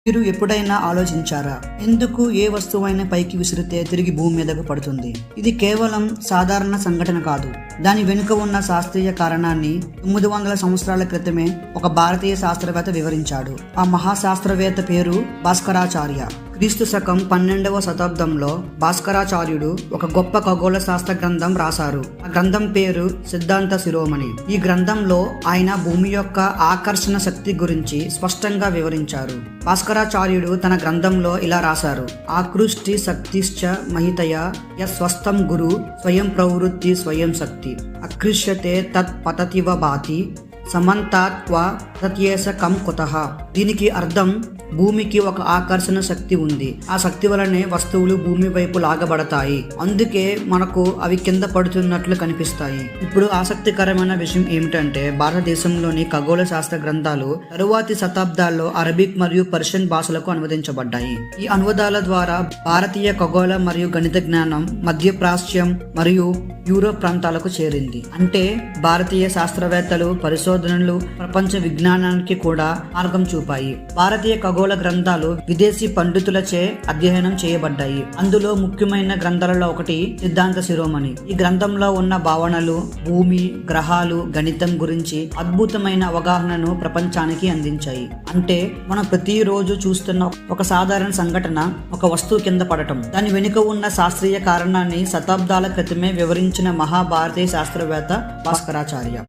మీరు ఎప్పుడైనా ఆలోచించారా, ఎందుకు ఏ వస్తువైనా పైకి విసిరితే తిరిగి భూమి మీదకు పడుతుంది? ఇది కేవలం సాధారణ సంఘటన కాదు. దాని వెనుక ఉన్న శాస్త్రీయ కారణాన్ని 900 సంవత్సరాల క్రితమే ఒక భారతీయ శాస్త్రవేత్త వివరించాడు. ఆ మహాశాస్త్రవేత్త పేరు భాస్కరాచార్య. క్రీస్తు శకం 12వ శతాబ్దంలో భాస్కరాచార్యుడు ఒక గొప్ప ఖగోళ శాస్త్ర గ్రంథం రాశారు. ఆ గ్రంథం పేరు సిద్ధాంత శిరోమణి. ఈ గ్రంథంలో ఆయన భూమి యొక్క ఆకర్షణ శక్తి గురించి స్పష్టంగా వివరించారు. భాస్కరాచార్యుడు తన గ్రంథంలో ఇలా రాశారు: ఆకృష్టి శక్తిశ్చ మహితయ యస్వస్థం గురు స్వయం ప్రవృత్తి స్వయం శక్తి అకృష్యతే తత్ పతతివ భాతి సమంతాత్వ ప్రత్యేస కం కుతః. దీనికి అర్థం, భూమికి ఒక ఆకర్షణ శక్తి ఉంది. ఆ శక్తి వలనే వస్తువులు భూమి వైపు లాగబడతాయి. అందుకే మనకు అవి కింద పడుతున్నట్లు కనిపిస్తాయి. ఇప్పుడు ఆసక్తికరమైన విషయం ఏమిటంటే, భారతదేశంలోని ఖగోళ శాస్త్ర గ్రంథాలు తరువాతి శతాబ్దాల్లో అరబిక్ మరియు పర్షియన్ భాషలకు అనువదించబడ్డాయి. ఈ అనువాదాల ద్వారా భారతీయ ఖగోళ మరియు గణిత జ్ఞానం మధ్యప్రాచ్యం మరియు యూరోప్ ప్రాంతాలకు చేరింది. అంటే భారతీయ శాస్త్రవేత్తలు పరిశోధనలు ప్రపంచ విజ్ఞానానికి కూడా మార్గం చూపాయి. భారతీయ ఖగోళ గ్రంథాలు విదేశీ పండితులచే అధ్యయనం చేయబడ్డాయి. అందులో ముఖ్యమైన గ్రంథాలలో ఒకటి సిద్ధాంత శిరోమణి. ఈ గ్రంథంలో ఉన్న భావనలు భూమి, గ్రహాలు, గణితం గురించి అద్భుతమైన అవగాహనను ప్రపంచానికి అందించాయి. అంటే మనం ప్రతిరోజు చూస్తున్న ఒక సాధారణ సంఘటన, ఒక వస్తువు కింద పడటం, దాని వెనుక ఉన్న శాస్త్రీయ కారణాన్ని శతాబ్దాల క్రితమే వివరించిన మహాభారతీయ శాస్త్రవేత్త భాస్కరాచార్య.